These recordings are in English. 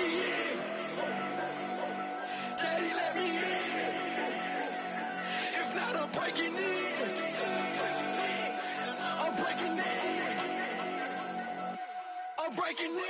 me in. Daddy, let me in. If not, I'm breaking in. I'm breaking in. I'm breaking in.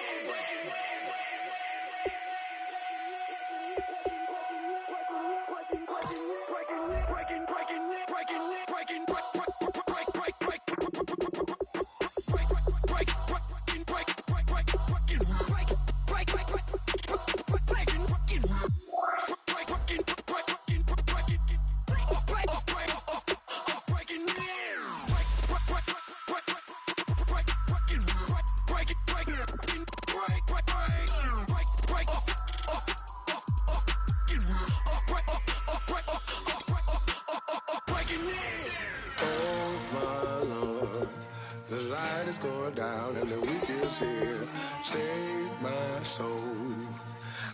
Going down and the weekend's here. Save my soul.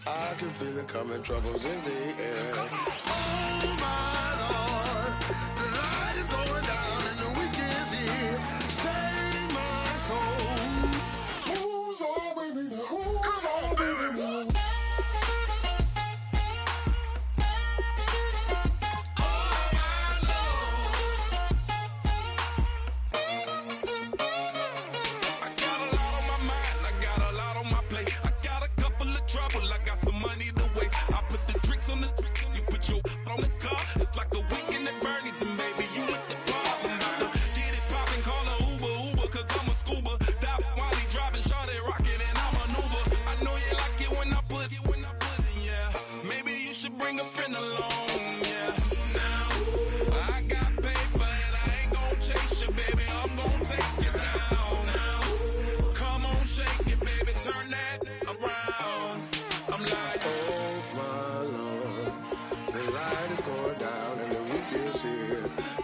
I can feel it coming, troubles in the air. Oh my Lord, the light is going down and the weekend's here. Save my soul. Who's on with me now? Who's on with me now?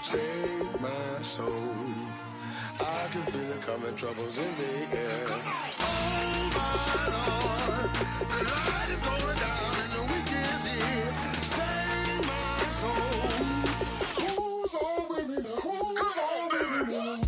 Save my soul. I can feel it coming, troubles in the air. Oh my Lord, the light is going down and the weekend's here. Save my soul. Who's on with me now? Who's on with me now?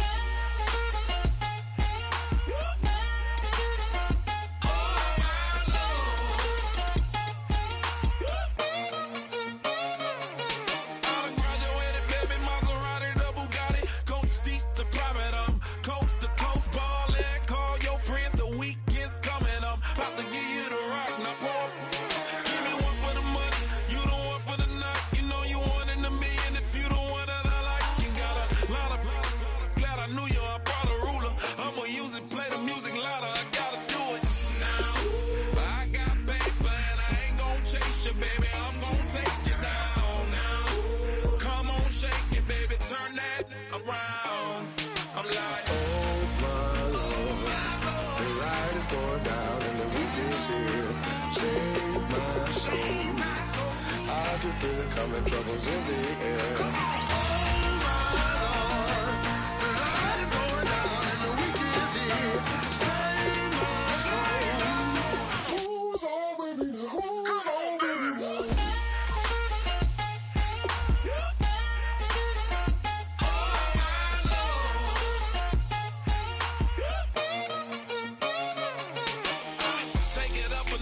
Save my soul. I can feel it coming, troubles in the air. Oh my Lord, the light is going down and the weekend's here. Save my soul. Who's on with me now? Who's on with me now?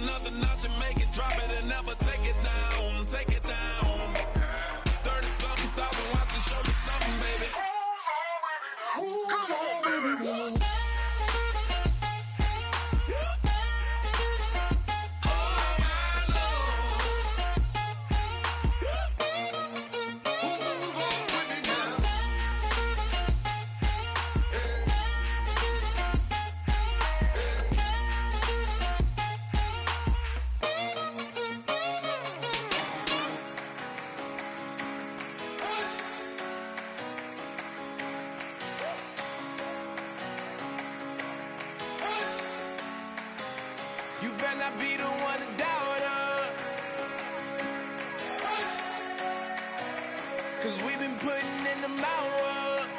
Another notch and make it drop it and never take it down. Take it down. 30-something thousand watching, show me something, baby. Who's on with me now? You better not be the one to doubt us, 'cause we've been putting in the hours.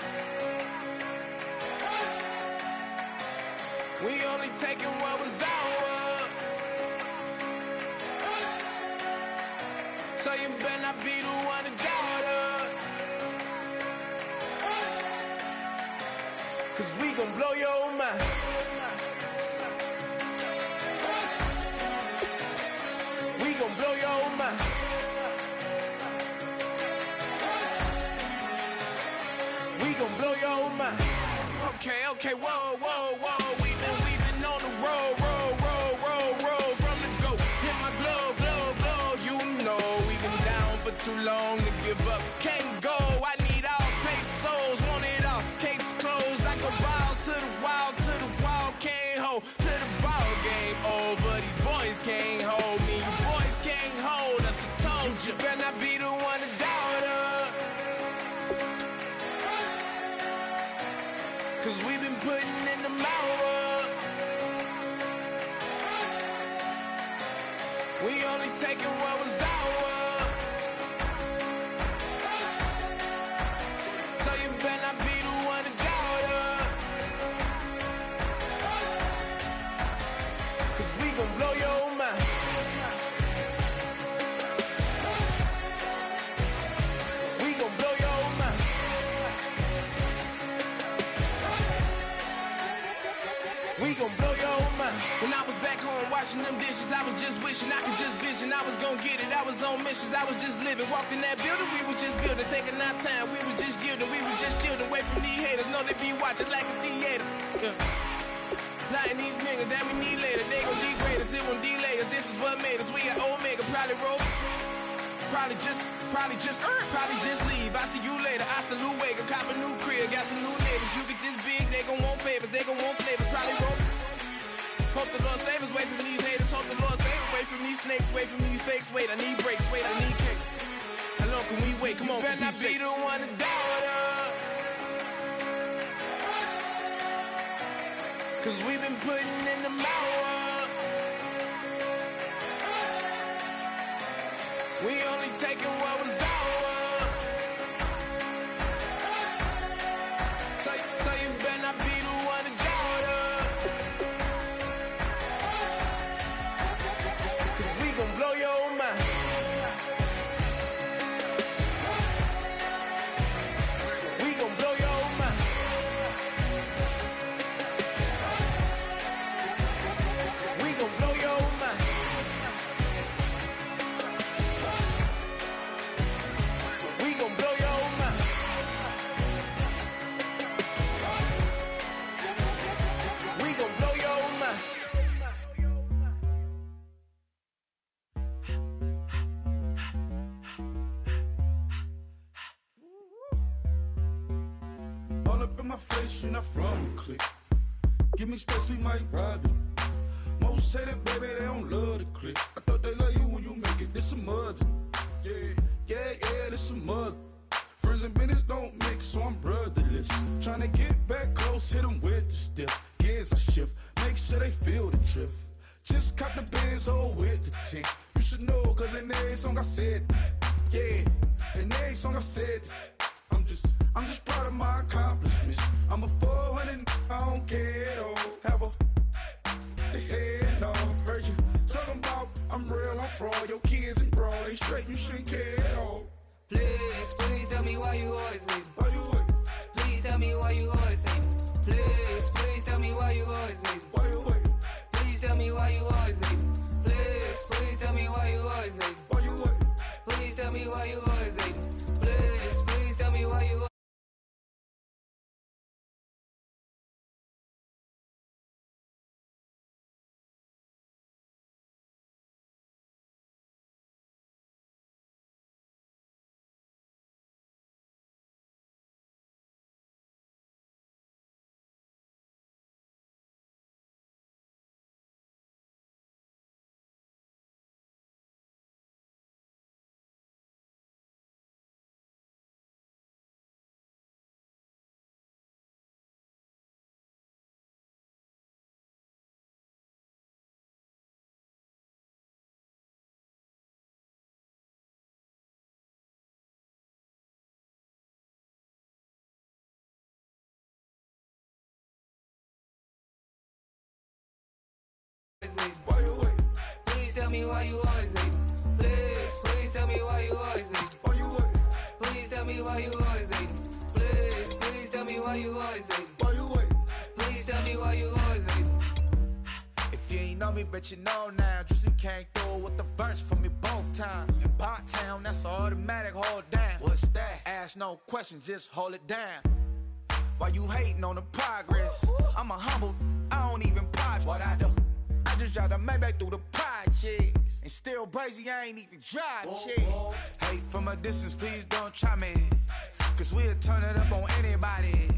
We only taking what was ours. So you better not be the one to doubt us, 'cause we gon' blow your mind. too long to give up. Can't go, I need all pesos, want it all. Case closed, I go balls to the wall, can't hold. To the ball game over, these boys can't hold me. You boys can't hold us, I told you. Better not be the one to doubt us. Cause we've been putting in the mouth. We only taking what was ours. So you better not be the one to doubt us. Cause we gon' blow your mind. We gon' blow your mind. We gon' blow your mind. When I was back home washing them dishes, I was just wishing I could just vision. I was gon' get it, I was on missions, I was just living. Walked in that building, we was just building, taking our time. We was just yielding, we was just chilling. Away from these haters, know they be watching like a theater. Plotting these niggas that we need later. They gon' degrade us, it won't delay us. This is what made us. We got Omega, probably roll. Probably just leave. I see you later. I salute Wake, cop a new crib, got some new neighbors. You get this big, they gon' want favors, they gon' want flavors. Probably roll. Hope the Lord save us, wait from these haters. Hope the Lord save us, wait from these snakes, wait from these fakes. Wait, I need breaks, wait, I need cake. How long can we wait? Come on, better not be the one to doubt us. Cause we've been putting in the mouth. We only taking what was ours. So you better not be the one to doubt us. Cause we gon' blow your mind. We gon' blow your mind. We gon' blow your mind. We gon' blow your mind. We gon' blow your mind. All up in my face, you're not from the clique. Give me space, we might ride it. Most say that, baby, they don't love the clique. I thought they love you when you make it. This some mother. Yeah, this some mother. Friends and business don't mix, so I'm brotherless. Tryna get back close, hit them with the stiff. Gears I shift, make sure they feel the drift. Just cop the Benz, oh, with the tint. You should know, cause in every song I said, yeah, in every song I said, I'm just proud of my accomplishments. I'm a 400, I don't care at all. Have a head on. Heard you talking about I'm real, I'm fraud. Your kids and broad, they straight, you shouldn't care at all. Please tell me why you always leave. Why you wait? Please tell me why you always leave. Please tell me why you always leave. Why you wait? Please tell me why you always leave. Please tell me why you always leave. Why you wait? Please tell me why you always leave. Please tell me why you always leave. Why you wait? Please tell me why you always leave. Please tell me why you always leave. Why you wait? Please tell me why you always leave. Please tell me why you always leave. Why you wait? Please tell me why you always leave. If you ain't know me, bet you know now. Juicy came through with the verse for me both times. In Pot Town, that's automatic, hold down. What's that? Ask no question, just hold it down. Why you hating on the progress? I'm a humble, I don't even pop what I do. I just try to make back through the projects. And still brazy, I ain't even dry, shit. Hey, from a distance, please don't try me. Cause we'll turn it up on anybody.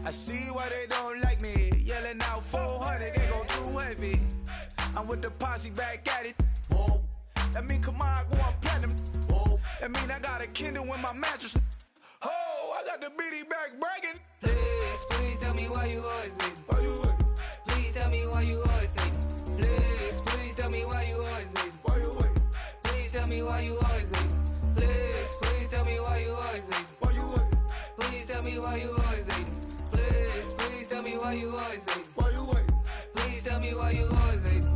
I see why they don't like me. Yelling out 400, they go too heavy. I'm with the posse back at it. Whoa. That mean come on, go on platinum. Whoa. That mean I got a Kindle in my mattress. Oh, I got the BD back bragging. Please, please tell me why you always leave. Why you wait? Please tell me why you always leave. Please, please tell me why you always leave. Why you wait? Please tell me why you always leave. Please, please tell me why you always leave. Why you wait? Please tell me why you always leave. Please, please tell me why you always leave. Why you wait? Please tell me why you always leave.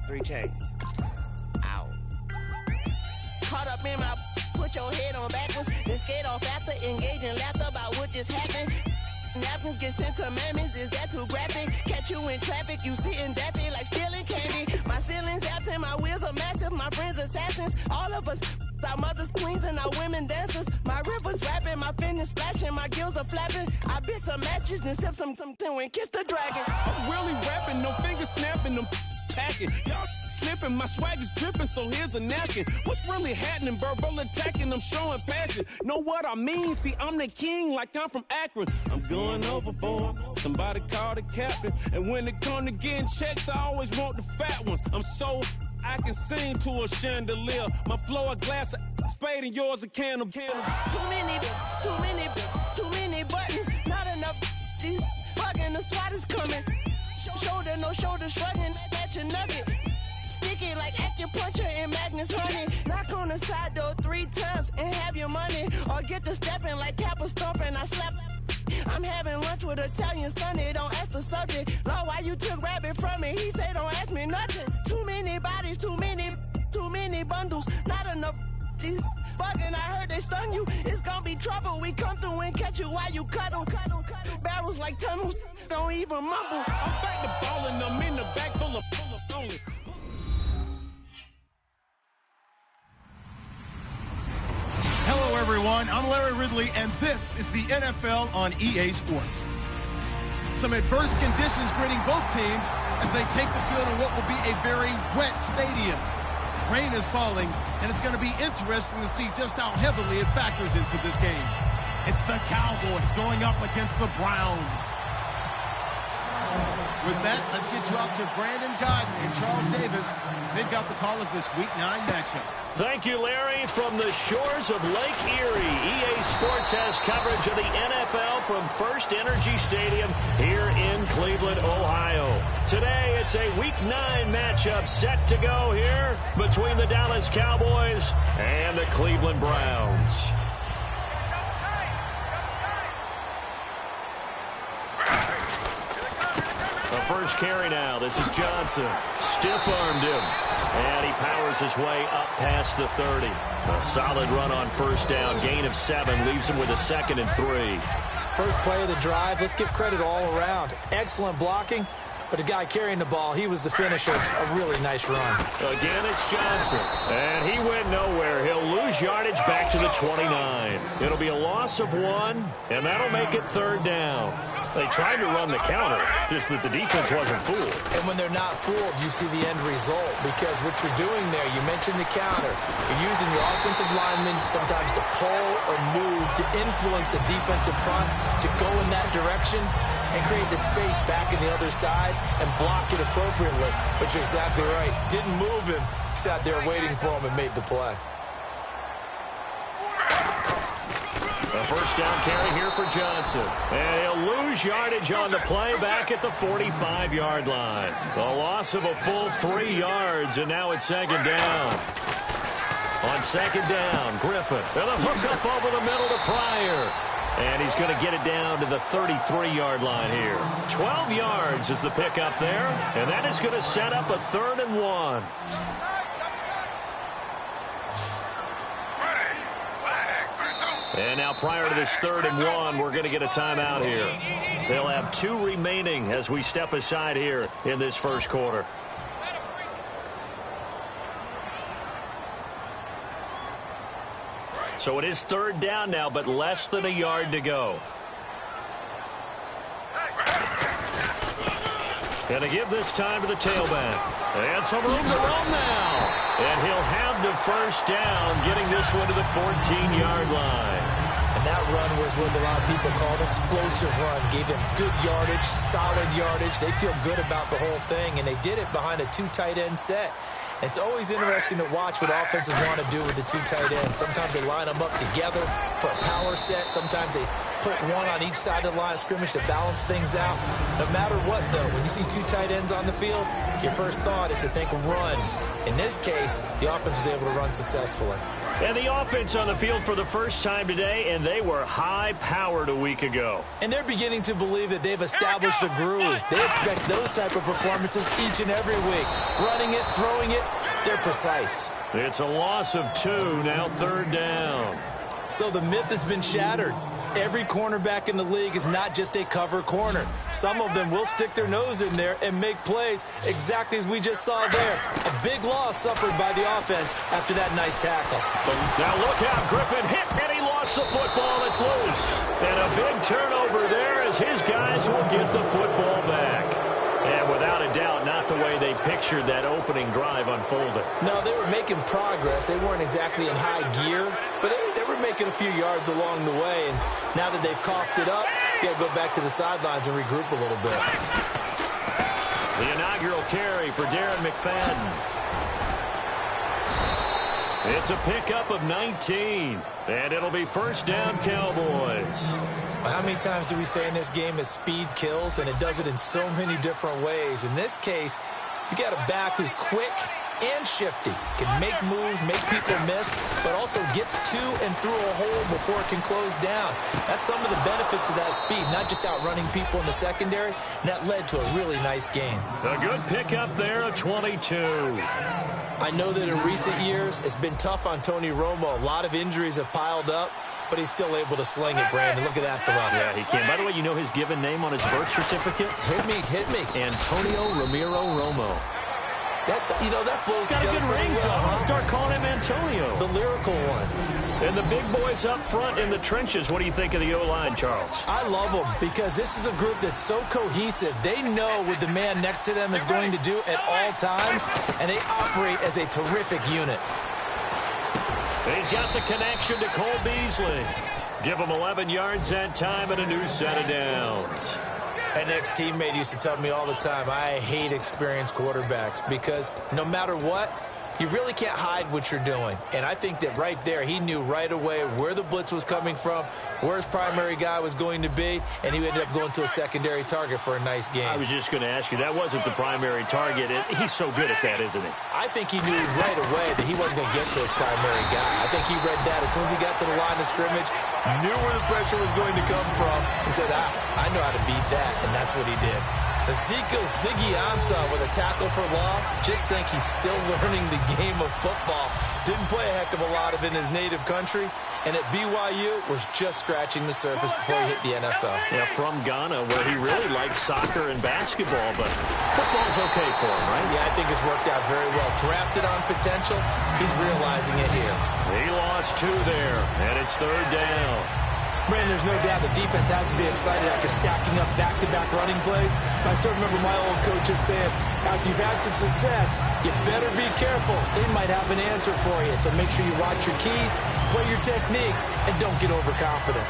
3 chains. Ow. Caught up in my, put your head on backwards, then skate off after, engage in laughter about what just happened. Napkins get sent to mammies, is that too graphic? Catch you in traffic, you sitting daffy like stealing candy. My ceiling's absent, my wheels are massive, my friends assassins. All of us, our mothers queens and our women dancers. My rivers rapping, my fingers splashing, my gills are flapping. I bit some matches, then sip something and kiss the dragon. I'm really rapping, no fingers snapping, them packing. Y'all slipping, my swag is dripping, so here's a napkin. What's really happening? Verbal attacking, I'm showing passion. Know what I mean? See, I'm the king, like I'm from Akron. I'm going overboard. Somebody call the captain. And when it come to getting checks, I always want the fat ones. I'm so I can sing to a chandelier. My flow a glass of spade and yours a candle. Too many buttons, not enough. These bugging, the SWAT is coming. Shoulder, no shoulder shrugging at your nugget. Sticky like acupuncture and Magnus honey. Knock on the side door 3 times and have your money. Or get to stepping like Kappa stomping. I slap. I'm having lunch with Italian Sonny. Don't ask the subject. Lord, why you took rabbit from me? He said don't ask me nothing. Too many bodies, too many bundles. Not enough. These bugging, I heard they stung you. It's gonna be trouble. We come through and catch you while you cuddle. Barrels like tunnels. Don't even mumble. I'm back to ballin', I'm in the back full of only. Hello, everyone. I'm Larry Ridley, and this is the NFL on EA Sports. Some adverse conditions greeting both teams as they take the field in what will be a very wet stadium. Rain is falling, and it's going to be interesting to see just how heavily it factors into this game. It's the Cowboys going up against the Browns. With that, let's get you out to Brandon Godden and Charles Davis. They've got the call of this Week 9 matchup. Thank you, Larry. From the shores of Lake Erie, EA Sports has coverage of the NFL from First Energy Stadium here in Cleveland, Ohio. Today, it's a Week 9 matchup set to go here between the Dallas Cowboys and the Cleveland Browns. First carry now. This is Johnson. Stiff-armed him. And he powers his way up past the 30. A solid run on first down. Gain of 7. Leaves him with a 2nd and 3. First play of the drive. Let's give credit all around. Excellent blocking. But the guy carrying the ball, he was the finisher. A really nice run. Again, it's Johnson. And he went nowhere. He'll lose yardage back to the 29. It'll be a loss of 1. And that'll make it 3rd down. They tried to run the counter, just that the defense wasn't fooled. And when they're not fooled, you see the end result. Because what you're doing there, you mentioned the counter. You're using your offensive linemen sometimes to pull or move, to influence the defensive front, to go in that direction and create the space back in the other side and block it appropriately. But you're exactly right. Didn't move him. Sat there waiting for him and made the play. A first down carry here for Johnson. And he'll lose yardage on the play back at the 45-yard line. A loss of a full 3 yards, and now it's 2nd down. On 2nd down, Griffin. And a hook up over the middle to Pryor. And he's going to get it down to the 33-yard line here. 12 yards is the pickup there. And that is going to set up a 3rd and 1. And now prior to this 3rd and 1, we're going to get a timeout here. They'll have 2 remaining as we step aside here in this first quarter. So it is 3rd down now, but less than a yard to go. Going to give this time to the tailback. And some room to run now. And he'll have the first down, getting this one to the 14-yard line. And that run was what a lot of people call an explosive run. Gave them good yardage, solid yardage. They feel good about the whole thing, and they did it behind a 2 tight end set. It's always interesting to watch what offenses want to do with the 2 tight ends. Sometimes they line them up together for a power set. Sometimes they put one on each side of the line of scrimmage to balance things out. No matter what, though, when you see 2 tight ends on the field, your first thought is to think run. In this case, the offense was able to run successfully. And the offense on the field for the first time today, and they were high-powered a week ago. And they're beginning to believe that they've established a groove. They expect those type of performances each and every week. Running it, throwing it, they're precise. It's a loss of 2, now 3rd down. So the myth has been shattered. Every cornerback in the league is not just a cover corner. Some of them will stick their nose in there and make plays exactly as we just saw there. A big loss suffered by the offense after that nice tackle. Now look out, Griffin hit and he lost the football. It's loose. And a big turnover there as his guys will get the football back. And without a doubt, not the way they pictured that opening drive unfolded. No, they were making progress. They weren't exactly in high gear, but they were making a few yards along the way. And now that they've coughed it up, you got to go back to the sidelines and regroup a little bit. The inaugural carry for Darren McFadden. It's a pickup of 19, and it'll be first down, Cowboys. How many times do we say in this game that speed kills, and it does it in so many different ways? In this case, you got a back who's quick and shifty, can make moves, make people miss, but also gets to and through a hole before it can close down. That's some of the benefits of that speed, not just outrunning people in the secondary, and that led to a really nice game. A good pickup there, a 22. I know that in recent years, it's been tough on Tony Romo. A lot of injuries have piled up, but he's still able to sling it, Brandon. Look at that throw. Yeah, he can. By the way, you know his given name on his birth certificate? Hit me. Antonio Ramiro Romo. That flows together. He's got a good ring to him. I'll start calling him Antonio. The lyrical one. And the big boys up front in the trenches. What do you think of the O-line, Charles? I love them because this is a group that's so cohesive. They know what the man next to them is going to do at all times, and they operate as a terrific unit. He's got the connection to Cole Beasley. Give him 11 yards that time and a new set of downs. An ex-teammate used to tell me all the time, I hate experienced quarterbacks because no matter what, you really can't hide what you're doing. And I think that right there, he knew right away where the blitz was coming from, where his primary guy was going to be, and he ended up going to a secondary target for a nice game. I was just going to ask you, that wasn't the primary target. He's so good at that, isn't he? I think he knew right away that he wasn't going to get to his primary guy. I think he read that as soon as he got to the line of scrimmage, knew where the pressure was going to come from, and said, I know how to beat that, and that's what he did. Ezekiel Ziggy-Ansah with a tackle for loss. Just think he's still learning the game of football. Didn't play a heck of a lot of it in his native country, and at BYU was just scratching the surface before he hit the NFL. Yeah, from Ghana, where he really liked soccer and basketball, but football's okay for him, right? Yeah, I think it's worked out very well. Drafted on potential, he's realizing it here. He lost 2 there, and it's 3rd down. Brandon, there's no doubt the defense has to be excited after stacking up back-to-back running plays. But I still remember my old coach just saying, after you've had some success, you better be careful. They might have an answer for you. So make sure you watch your keys, play your techniques, and don't get overconfident.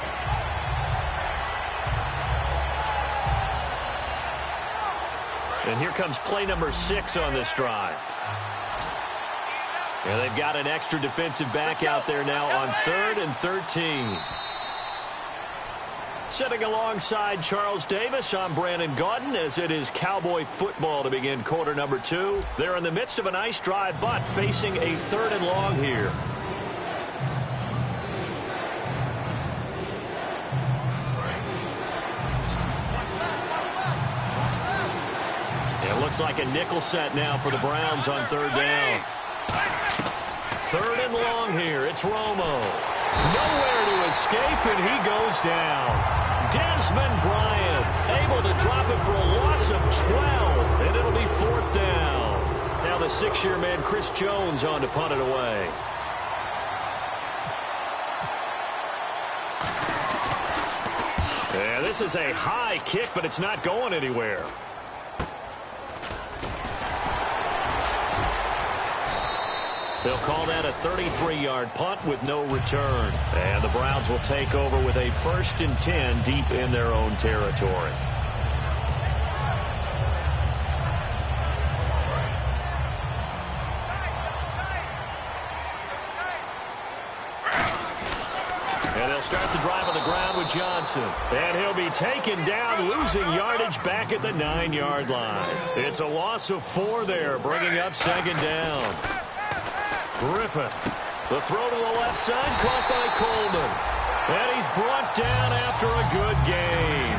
And here comes play number 6 on this drive. And they've got an extra defensive back out there now on 3rd and 13. Sitting alongside Charles Davis, I'm Brandon Gaudin as it is Cowboy football to begin quarter number 2. They're in the midst of a nice drive, but facing a 3rd and long here. It looks like a nickel set now for the Browns on 3rd down. 3rd and long here. It's Romo. Nowhere to escape, and he goes down. Desmond Bryant able to drop it for a loss of 12, and it'll be 4th down. Now the 6-year man Chris Jones on to punt it away. Yeah, this is a high kick, but it's not going anywhere. They'll call that a 33-yard punt with no return. And the Browns will take over with a 1st and 10 deep in their own territory. And they'll start the drive on the ground with Johnson. And he'll be taken down, losing yardage back at the 9-yard line. It's a loss of 4 there, bringing up 2nd down. Griffin, the throw to the left side, caught by Coleman. And he's brought down after a good gain.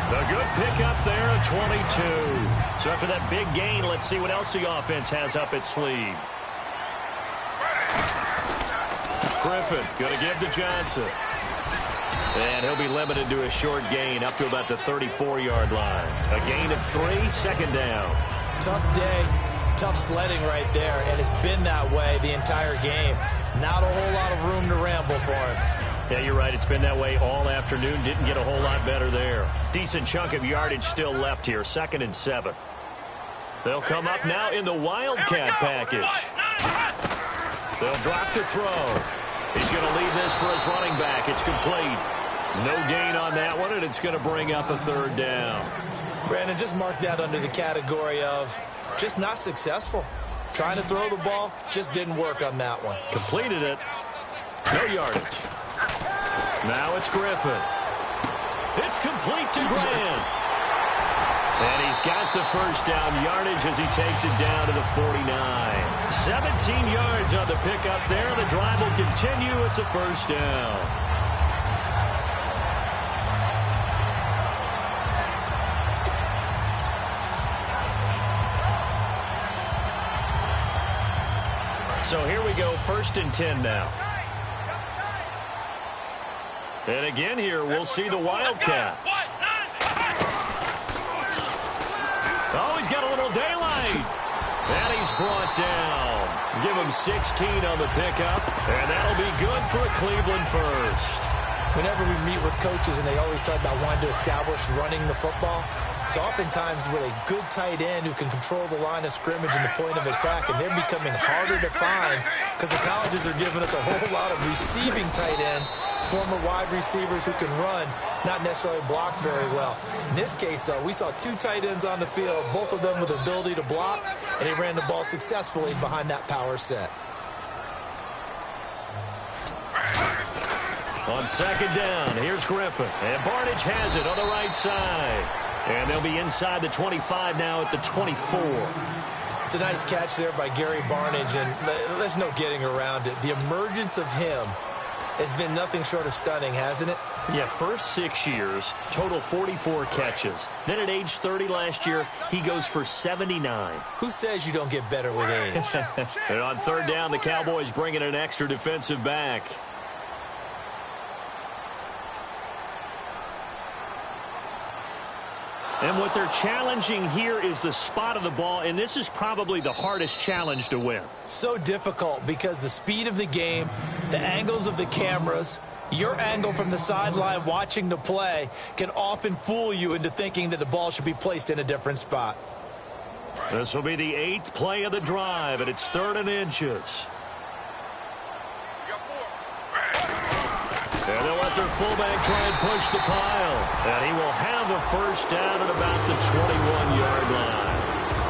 The good pickup there at 22. So after that big gain, let's see what else the offense has up its sleeve. Griffin going to give to Johnson. And he'll be limited to a short gain up to about the 34-yard line. A gain of 3, 2nd down. Tough day, tough sledding right there, and it's been that way the entire game. Not a whole lot of room to ramble for him. Yeah, you're right. It's been that way all afternoon. Didn't get a whole lot better there. Decent chunk of yardage still left here. 2nd and 7. They'll come up now in the Wildcat package. They'll drop to throw. He's going to lead this for his running back. It's complete. No gain on that one, and it's going to bring up a 3rd down. Brandon, just mark that under the category of just not successful. Trying to throw the ball, just didn't work on that one. Completed it. No yardage. Now it's Griffin. It's complete to Grant. And he's got the 1st down yardage as he takes it down to the 49. 17 yards on the pickup there. The drive will continue. It's a 1st down. So here we go, 1st and 10 now. And again here, we'll see the Wildcat. Oh, he's got a little daylight. And he's brought down. Give him 16 on the pickup. And that'll be good for a Cleveland 1st. Whenever we meet with coaches and they always talk about wanting to establish running the football, it's oftentimes with a good tight end who can control the line of scrimmage and the point of attack, and they're becoming harder to find because the colleges are giving us a whole lot of receiving tight ends, former wide receivers who can run, not necessarily block very well. In this case, though, we saw 2 tight ends on the field, both of them with the ability to block, and he ran the ball successfully behind that power set. On 2nd down, here's Griffin. And Barnage has it on the right side. And they'll be inside the 25 now at the 24. It's a nice catch there by Gary Barnage, and there's no getting around it. The emergence of him has been nothing short of stunning, hasn't it? Yeah, first 6 years, total 44 catches. Then at age 30 last year, he goes for 79. Who says you don't get better with age? And on 3rd down, the Cowboys bring in an extra defensive back. And what they're challenging here is the spot of the ball, and this is probably the hardest challenge to win. So difficult because the speed of the game, the angles of the cameras, your angle from the sideline watching the play can often fool you into thinking that the ball should be placed in a different spot. This will be the 8th play of the drive, and it's 3rd and inches. And they'll let their fullback try and push the pile. And he will have a 1st down at about the 21-yard line.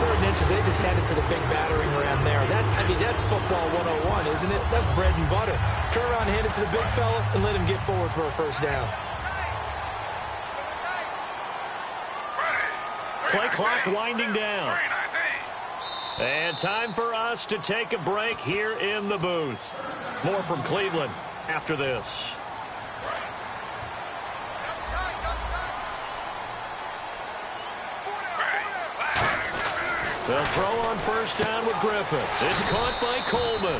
3rd and inches, they just had it to the big battering ram there. That's football 101, isn't it? That's bread and butter. Turn around and hand it to the big fella and let him get forward for a 1st down. Play clock winding down. And time for us to take a break here in the booth. More from Cleveland after this. They'll throw on 1st down with Griffin. It's caught by Coleman.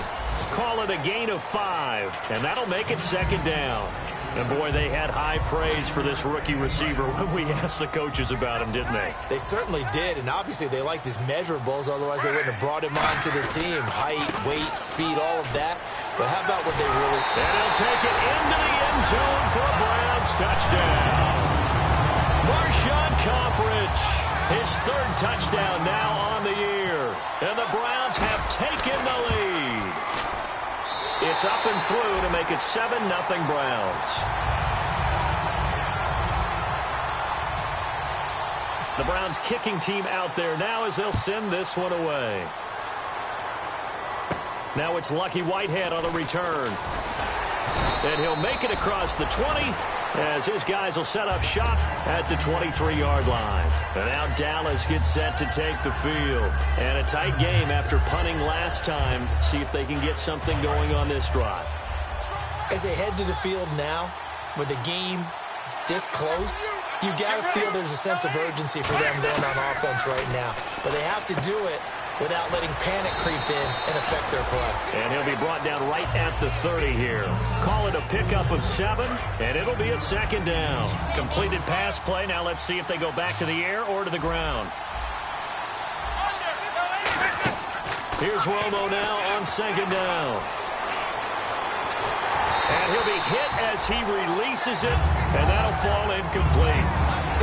Call it a gain of 5, and that'll make it 2nd down. And, boy, they had high praise for this rookie receiver when we asked the coaches about him, didn't they? They certainly did, and obviously they liked his measurables. Otherwise, they wouldn't have brought him onto the team. Height, weight, speed, all of that. But how about what they really... And he'll take it into the end zone for a Browns touchdown. Marshawn Coppridge, his 3rd touchdown now on the year. And the Browns have taken the lead. It's up and through to make it 7-0 Browns. The Browns kicking team out there now as they'll send this one away. Now it's Lucky Whitehead on the return. And he'll make it across the 20 as his guys will set up shop at the 23-yard line. And now Dallas gets set to take the field. And a tight game after punting last time. See if they can get something going on this drive. As they head to the field now, with the game this close, you got to feel there's a sense of urgency for them going on offense right now. But they have to do it without letting panic creep in and affect their play. And he'll be brought down right at the 30 here. Call it a pickup of 7, and it'll be a 2nd down. Completed pass play. Now let's see if they go back to the air or to the ground. Here's Romo now on 2nd down. And he'll be hit as he releases it, and that'll fall incomplete.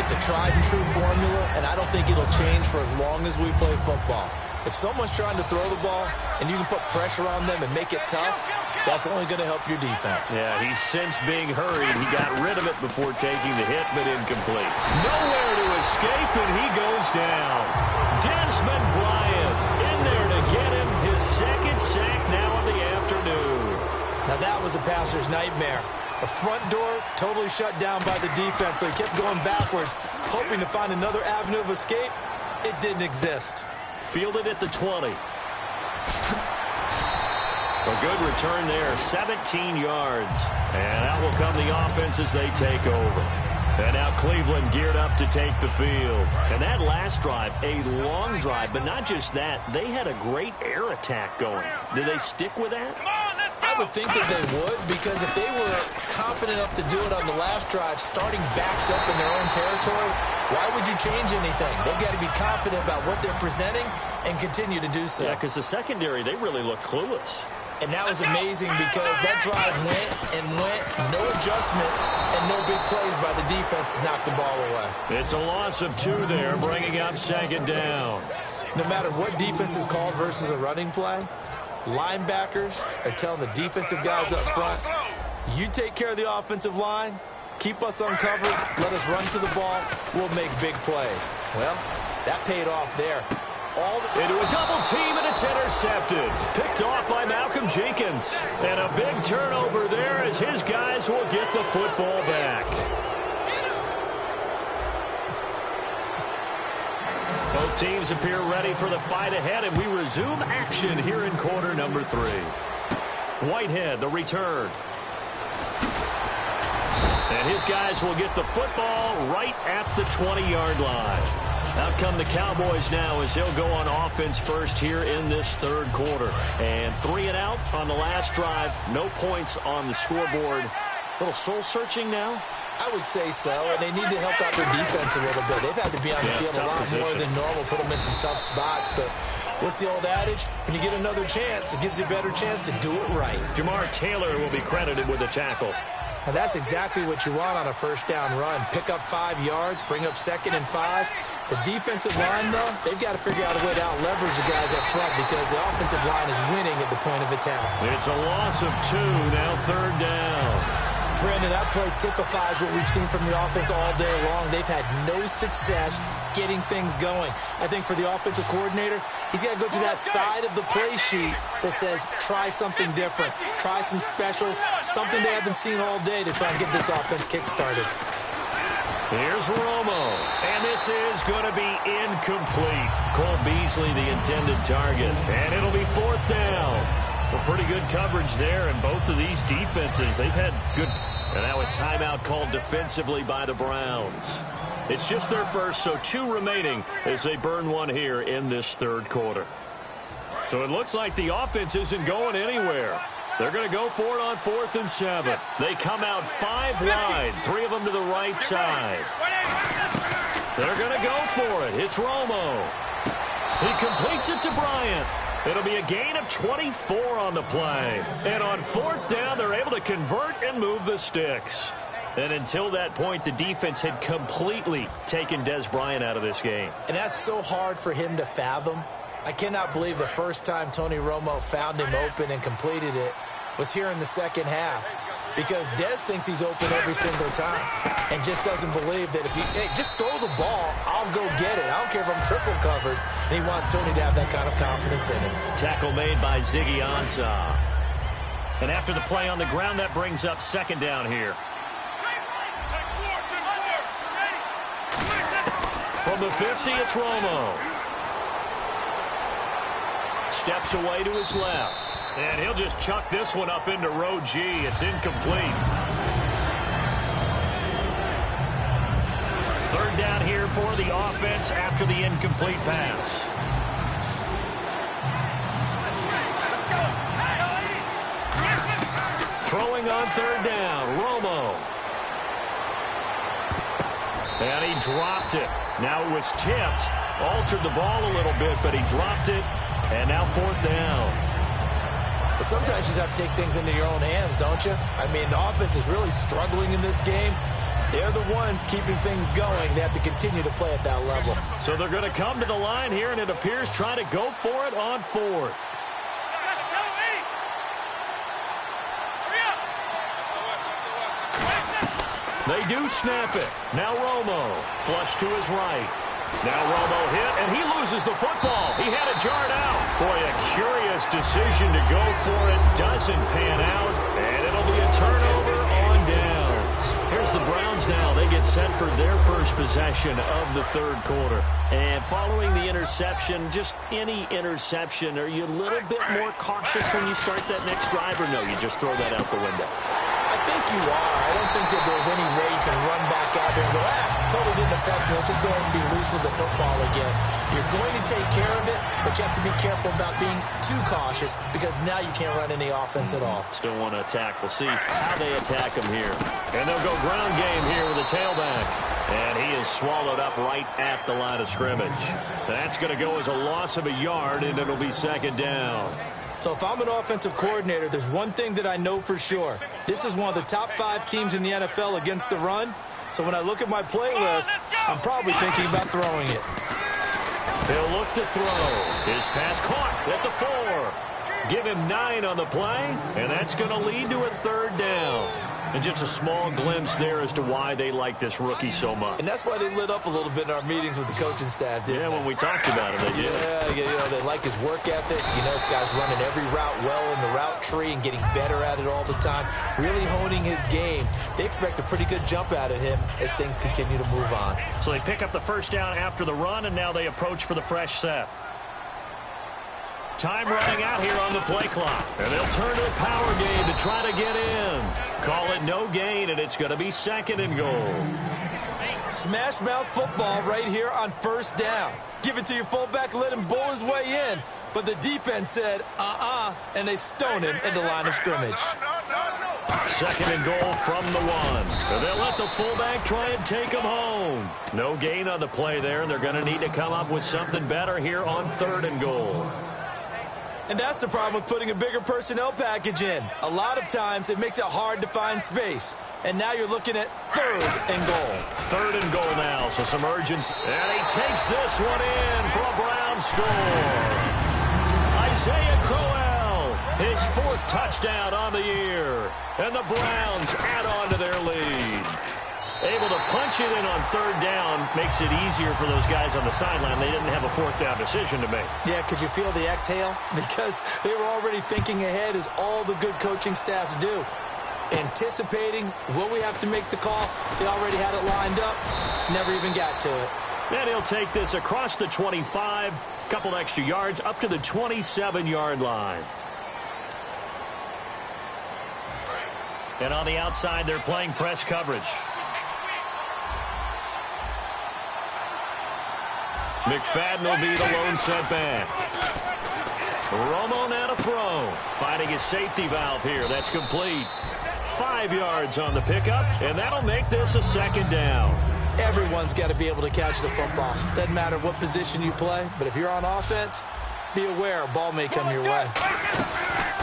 It's a tried-and-true formula, and I don't think it'll change for as long as we play football. If someone's trying to throw the ball and you can put pressure on them and make it tough, that's only going to help your defense. Yeah, he's since being hurried. He got rid of it before taking the hit, but incomplete. Nowhere to escape, and he goes down. Desmond Bryant in there to get him his 2nd sack now of the afternoon. Now that was a passer's nightmare. The front door totally shut down by the defense, so he kept going backwards, hoping to find another avenue of escape. It didn't exist. Fielded at the 20. A good return there, 17 yards. And out will come the offense as they take over. And now Cleveland geared up to take the field. And that last drive, a long drive, but not just that. They had a great air attack going. Did they stick with that? I would think that they would, because if they were confident enough to do it on the last drive, starting backed up in their own territory, why would you change anything? They've got to be confident about what they're presenting and continue to do so. Yeah, because the secondary, they really look clueless. And that was amazing because that drive went and went, no adjustments, and no big plays by the defense to knock the ball away. It's a loss of 2 there, bringing up 2nd down. No matter what defense is called versus a running play, linebackers are telling the defensive guys up front, you take care of the offensive line, keep us uncovered, let us run to the ball, we'll make big plays. Well, that paid off there. Into a double team, and it's intercepted. Picked off by Malcolm Jenkins. And a big turnover there as his guys will get the football back. Both teams appear ready for the fight ahead, and we resume action here in quarter number 3. Whitehead, the return. And his guys will get the football right at the 20-yard line. Out come the Cowboys now as they'll go on offense first here in this 3rd quarter. And 3 and out on the last drive. No points on the scoreboard. A little soul-searching now? I would say so, and they need to help out their defense a little bit. They've had to be on the field a lot more than normal, put them in some tough spots. But what's the old adage? When you get another chance, it gives you a better chance to do it right. Jamar Taylor will be credited with a tackle. And that's exactly what you want on a 1st down run. Pick up 5 yards, bring up 2nd and 5. The defensive line, though, they've got to figure out a way to out-leverage the guys up front because the offensive line is winning at the point of attack. It's a loss of 2, now 3rd down. Brandon, that play typifies what we've seen from the offense all day long. They've had no success getting things going. I think for the offensive coordinator, he's got to go to that side of the play sheet that says, try something different. Try some specials, something they haven't seen all day to try and get this offense kick-started. Here's Romo, and this is going to be incomplete. Cole Beasley, the intended target, and it'll be 4th down. Well, pretty good coverage there, and both of these defenses, they've had good. And now a timeout called defensively by the Browns. It's just their first, so 2 remaining as they burn 1 here in this 3rd quarter. So it looks like the offense isn't going anywhere. They're going to go for it on 4th and 7. They come out 5 wide, 3 of them to the right side. They're going to go for it. It's Romo. He completes it to Bryant. It'll be a gain of 24 on the play. And on 4th down, they're able to convert and move the sticks. And until that point, the defense had completely taken Des Bryant out of this game. And that's so hard for him to fathom. I cannot believe the first time Tony Romo found him open and completed it, was here in the second half. Because Dez thinks he's open every single time and just doesn't believe that if you, hey, just throw the ball, I'll go get it. I don't care if I'm triple covered. And he wants Tony to have that kind of confidence in him. Tackle made by Ziggy Ansah. And after the play on the ground, that brings up second down here. From the 50, it's Romo. Steps away to his left. And he'll just chuck this one up into row G. It's incomplete. Third down here for the offense after the incomplete pass. Throwing on third down, Romo. And he dropped it. Now it was tipped. Altered the ball a little bit, but he dropped it. And now fourth down. But sometimes you just have to take things into your own hands, don't you? I mean, the offense is really struggling in this game. They're the ones keeping things going. They have to continue to play at that level. So they're going to come to the line here, and it appears trying to go for it on fourth. They do snap it. Now Romo. Flush to his right. Now Romo hit, and he loses the football. He had it jarred out. Boy, a curious decision to go for it. Doesn't pan out, and it'll be a turnover on downs. Here's the Browns now. They get set for their first possession of the third quarter. And following the interception, just any interception, are you a little bit more cautious when you start that next drive, or no, you just throw that out the window? I think you are. I don't think that there's any way you can run back out there and go, totally didn't affect me. Let's just go ahead and be loose with the football again. You're going to take care of it, but you have to be careful about being too cautious because now you can't run any offense at all. Still want to attack. We'll see how they attack him here. And they'll go ground game here with a tailback. And he is swallowed up right at the line of scrimmage. That's going to go as a loss of a yard, and it'll be second down. So if I'm an offensive coordinator, there's one thing that I know for sure. This is one of the top 5 teams in the NFL against the run. So when I look at my playlist, I'm probably thinking about throwing it. He'll look to throw. His pass caught at the 4. Give him 9 on the play, and that's going to lead to a third down. And just a small glimpse there as to why they like this rookie so much. And that's why they lit up a little bit in our meetings with the coaching staff, didn't they? When we talked about it, they did. Yeah, you know, they like his work ethic. You know, this guy's running every route well in the route tree and getting better at it all the time, really honing his game. They expect a pretty good jump out of him as things continue to move on. So they pick up the first down after the run, and now they approach for the fresh set. Time running out here on the play clock. And they'll turn to a power game to try to get in. Call it no gain, and it's going to be second and goal. Smash mouth football right here on first down. Give it to your fullback, let him bull his way in. But the defense said, and they stone him into line of scrimmage. Second and goal from the 1. And they'll let the fullback try and take him home. No gain on the play there, and they're going to need to come up with something better here on third and goal. And that's the problem with putting a bigger personnel package in. A lot of times it makes it hard to find space. And now you're looking at third and goal. Third and goal now, so some urgency. And he takes this one in for a Brown score. Isaiah Crowell, his 4th touchdown on the year. And the Browns add on to their lead. Able to punch it in on third down makes it easier for those guys on the sideline. They didn't have a 4th down decision to make. Yeah, could you feel the exhale? Because they were already thinking ahead, as all the good coaching staffs do. Anticipating, will we have to make the call? They already had it lined up. Never even got to it. And he'll take this across the 25, couple extra yards, up to the 27-yard line. And on the outside, they're playing press coverage. McFadden will be the lone setback. Romo now to throw. Finding his safety valve here. That's complete. 5 yards on the pickup, and that'll make this a second down. Everyone's got to be able to catch the football. Doesn't matter what position you play, but if you're on offense, be aware a ball may come your way.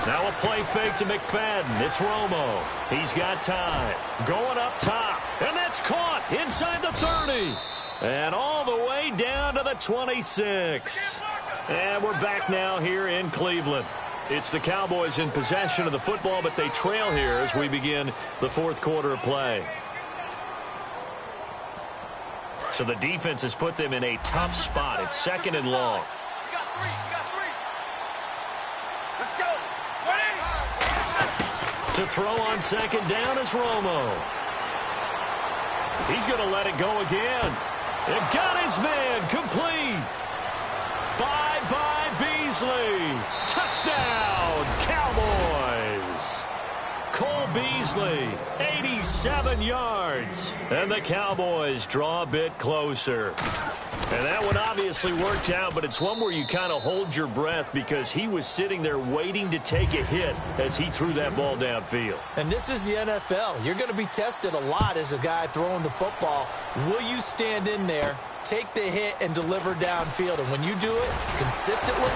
Now a play fake to McFadden. It's Romo. He's got time. Going up top, and that's caught inside the 30. And all the way down to the 26. And we're back now here in Cleveland. It's the Cowboys in possession of the football, but they trail here as we begin the fourth quarter of play. So the defense has put them in a tough spot. It's second and long. Let's go. To throw on second down is Romo. He's going to let it go again. It got his man complete. Bye-bye Beasley. Touchdown, Cowboys. Cole Beasley, 87 yards. And the Cowboys draw a bit closer. And that one obviously worked out, but it's one where you kind of hold your breath because he was sitting there waiting to take a hit as he threw that ball downfield. And this is the NFL. You're going to be tested a lot as a guy throwing the football. Will you stand in there, take the hit, and deliver downfield? And when you do it consistently,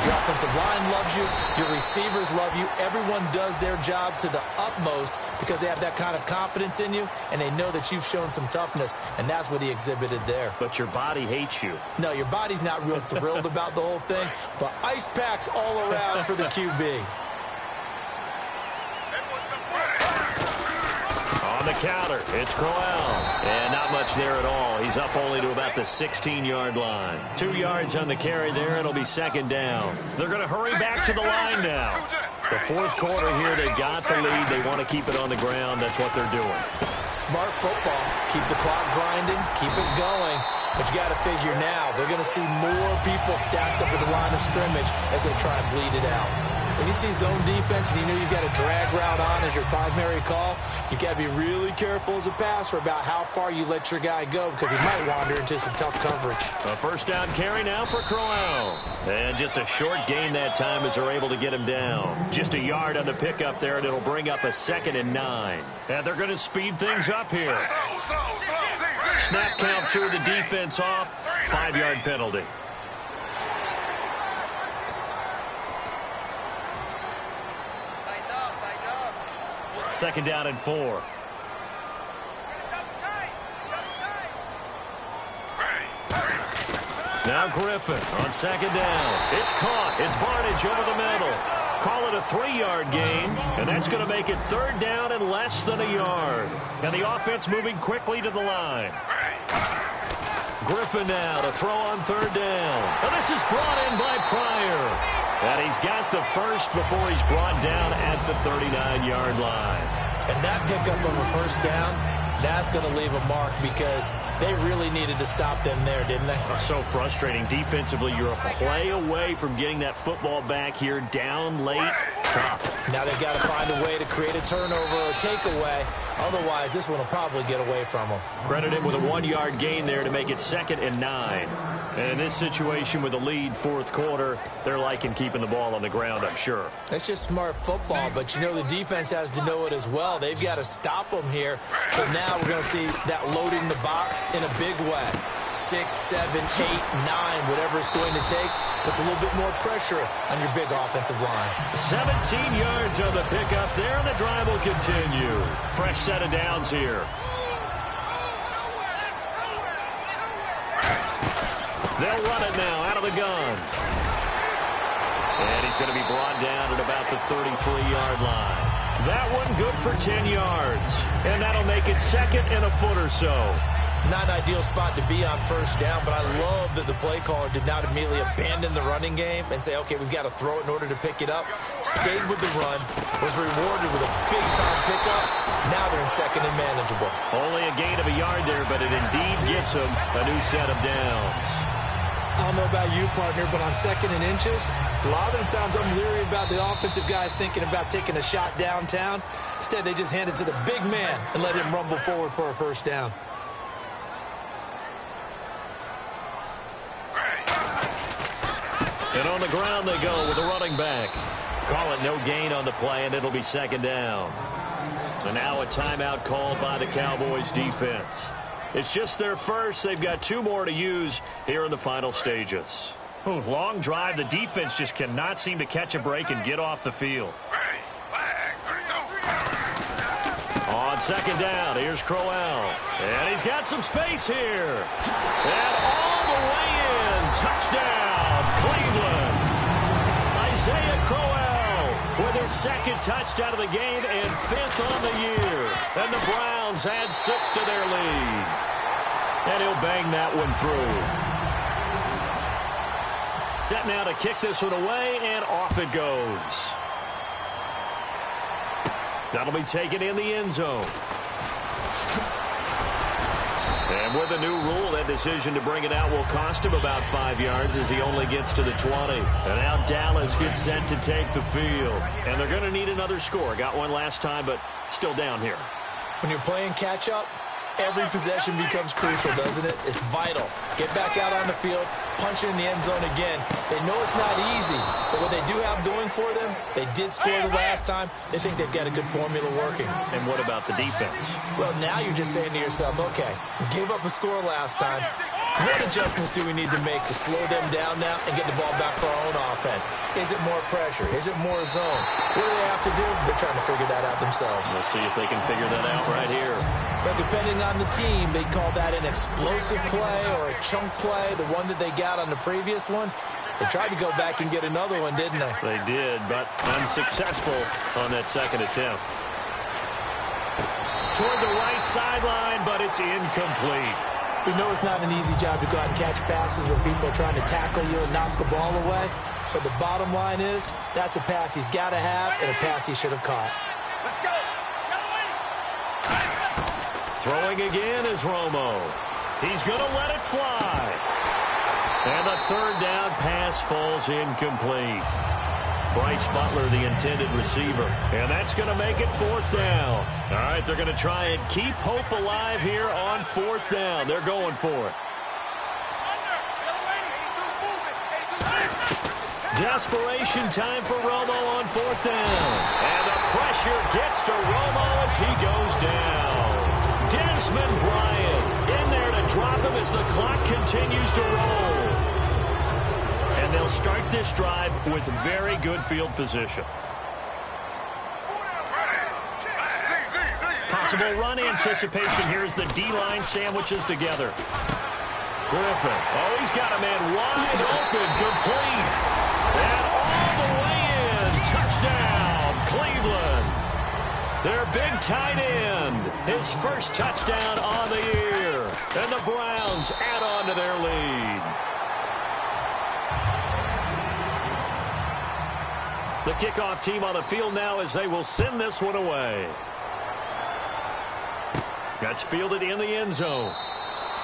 your offensive line loves you, your receivers love you, everyone does their job to the utmost because they have that kind of confidence in you, and they know that you've shown some toughness, and that's what he exhibited there. But your body hates you. No, your body's not real thrilled about the whole thing, but ice packs all around for the QB. On the counter, it's Crowell. And not much there at all. He's up only to about the 16-yard line. 2 yards on the carry there. It'll be second down. They're going to hurry back to the line now. The fourth quarter here, they've got the lead. They want to keep it on the ground. That's what they're doing. Smart football. Keep the clock grinding. Keep it going. But you got to figure now, they're going to see more people stacked up at the line of scrimmage as they try and bleed it out. When you see zone defense and you know you've got a drag route on as your primary call, you've got to be really careful as a passer about how far you let your guy go because he might wander into some tough coverage. A first down carry now for Crowell. And just a short gain that time as they're able to get him down. Just a yard on the pickup there, and it'll bring up a 2nd and 9. And they're going to speed things up here. Snap count to the defense off. 5-yard penalty. Second down and 4. Now Griffin on second down. It's caught. It's Barnage over the middle. Call it a 3-yard gain, and that's going to make it third down and less than a yard. And the offense moving quickly to the line. Griffin now to throw on third down. And this is brought in by Pryor. And he's got the first before he's brought down at the 39-yard line. And that pickup of a first down, that's going to leave a mark because they really needed to stop them there, didn't they? So frustrating. Defensively, you're a play away from getting that football back here down late. Tough. Now they've got to find a way to create a turnover or takeaway. Otherwise, this one will probably get away from them. Credited with a 1-yard gain there to make it 2nd and 9. And in this situation with a lead fourth quarter, they're liking keeping the ball on the ground, I'm sure. It's just smart football, but you know the defense has to know it as well. They've got to stop them here. So now we're going to see that loading the box in a big way. 6, 7, 8, 9, whatever it's going to take, puts a little bit more pressure on your big offensive line. 17 yards on the pickup there, and the drive will continue. Fresh set of downs here. They'll run it now out of the gun. And he's going to be brought down at about the 33-yard line. That one good for 10 yards. And that'll make it 2nd and a foot or so. Not an ideal spot to be on first down, but I love that the play caller did not immediately abandon the running game and say, okay, we've got to throw it in order to pick it up. Stayed with the run, was rewarded with a big-time pickup. Now they're in 2nd and manageable. Only a gain of a yard there, but it indeed gets them a new set of downs. I don't know about you, partner, but on 2nd and inches, a lot of the times I'm leery about the offensive guys thinking about taking a shot downtown. Instead, they just hand it to the big man and let him rumble forward for a first down. And on the ground they go with a running back. Call it no gain on the play, and it'll be 2nd down. And now a timeout called by the Cowboys defense. It's just their first. They've got 2 more to use here in the final stages. Ooh, long drive. The defense just cannot seem to catch a break and get off the field. On 2nd down, here's Crowell. And he's got some space here. And all the way in. Touchdown, Cleveland. Isaiah Crowell with his second touchdown of the game and 5th on the year. And the Browns add 6 to their lead. And he'll bang that one through. Set now to kick this one away, and off it goes. That'll be taken in the end zone. And with a new rule, that decision to bring it out will cost him about 5 yards as he only gets to the 20. And now Dallas gets set to take the field. And they're going to need another score. Got one last time, but still down here. When you're playing catch-up, every possession becomes crucial, doesn't it? It's vital. Get back out on the field, punch it in the end zone again. They know it's not easy, but what they do have going for them, they did score the last time. They think they've got a good formula working. And what about the defense? Well, now you're just saying to yourself, okay, we gave up a score last time. What adjustments do we need to make to slow them down now and get the ball back for our own offense? Is it more pressure? Is it more zone? What do they have to do? They're trying to figure that out themselves. We'll see if they can figure that out right here. But depending on the team, they call that an explosive play or a chunk play, the one that they got on the previous one. They tried to go back and get another one, didn't they? They did, but unsuccessful on that second attempt. Toward the right sideline, but it's incomplete. We know it's not an easy job to go out and catch passes where people are trying to tackle you and knock the ball away. But the bottom line is, that's a pass he's got to have and a pass he should have caught. Let's go. Throwing again is Romo. He's going to let it fly. And the third down pass falls incomplete. Bryce Butler, the intended receiver. And that's going to make it 4th down. All right, they're going to try and keep hope alive here on 4th down. They're going for it. Desperation time for Romo on 4th down. And the pressure gets to Romo as he goes down. Desmond Bryant in there to drop him as the clock continues to roll. And they'll start this drive with very good field position. Possible run anticipation here as the D-line sandwiches together. Griffin. Oh, he's got a man wide open, complete. And all the way in. Touchdown, Cleveland. Their big tight end. His first touchdown on the year. And the Browns add on to their lead. The kickoff team on the field now as they will send this one away. That's fielded in the end zone.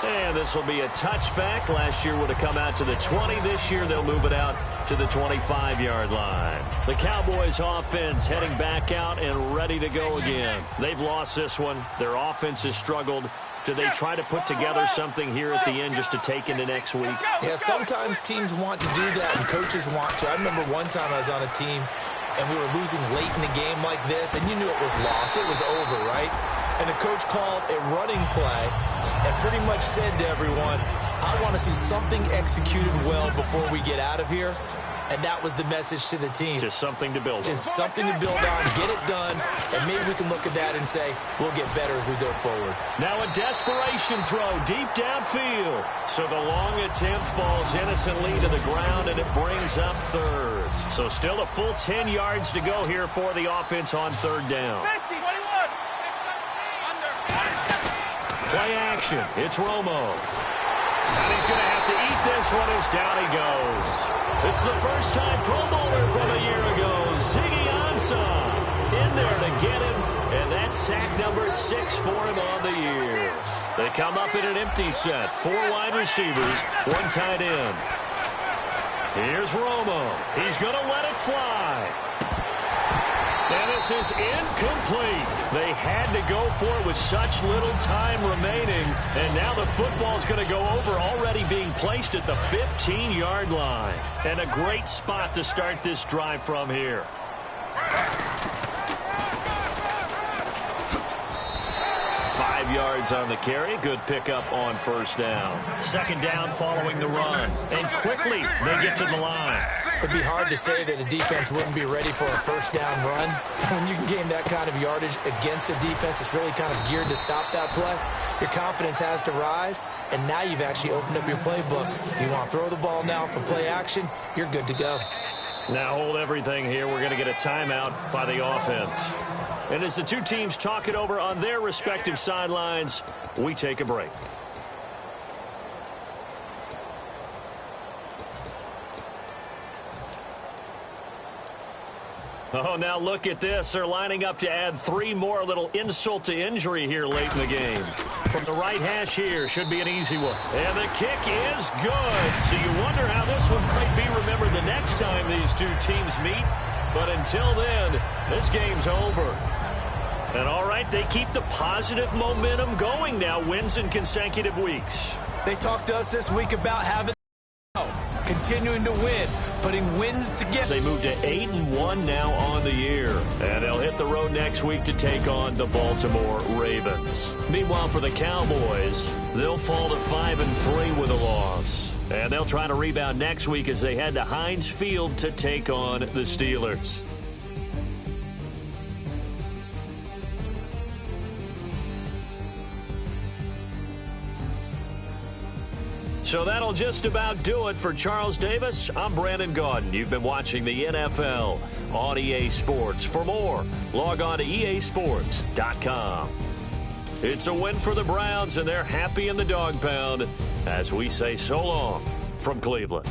And this will be a touchback. Last year would have come out to the 20. This year they'll move it out to the 25-yard line. The Cowboys offense heading back out and ready to go again. They've lost this one. Their offense has struggled. Do they try to put together something here at the end just to take into next week? Yeah, sometimes teams want to do that and coaches want to. I remember one time I was on a team and we were losing late in the game like this, and you knew it was lost. It was over, right? And the coach called a running play and pretty much said to everyone, I want to see something executed well before we get out of here. And that was the message to the team. Just something to build on. Just something to build on, get it done, and maybe we can look at that and say, we'll get better as we go forward. Now a desperation throw deep downfield. So the long attempt falls innocently to the ground, and it brings up 3rd. So still a full 10 yards to go here for the offense on 3rd down. 50, 21. Play action. It's Romo. And he's going to have to eat this one as down he goes. It's the first time Pro Bowler from a year ago, Ziggy Ansah, in there to get him, and that's sack number 6 for him on the year. They come up in an empty set, 4 wide receivers, 1 tight end. Here's Romo. He's going to let it fly. And this is incomplete. They had to go for it with such little time remaining. And now the football's going to go over, already being placed at the 15-yard line. And a great spot to start this drive from here. 5 yards on the carry. Good pickup on 1st down. 2nd down following the run. And quickly they get to the line. It'd be hard to say that a defense wouldn't be ready for a 1st down run. When you can gain that kind of yardage against a defense that's really kind of geared to stop that play, your confidence has to rise, and now you've actually opened up your playbook. If you want to throw the ball now for play action, you're good to go. Now hold everything here. We're going to get a timeout by the offense. And as the two teams talk it over on their respective sidelines, we take a break. Oh, now look at this. They're lining up to add 3 more, a little insult to injury here late in the game. From the right hash here, should be an easy one. And the kick is good. So you wonder how this one might be remembered the next time these two teams meet. But until then, this game's over. And all right, they keep the positive momentum going now, wins in consecutive weeks. They talked to us this week about having continuing to win, putting wins together. They move to 8-1 now on the year, and they'll hit the road next week to take on the Baltimore Ravens. Meanwhile, for the Cowboys, they'll fall to 5-3 with a loss, and they'll try to rebound next week as they head to Heinz Field to take on the Steelers. So that'll just about do it for Charles Davis. I'm Brandon Gaudin. You've been watching the NFL on EA Sports. For more, log on to easports.com. It's a win for the Browns, and they're happy in the dog pound as we say so long from Cleveland.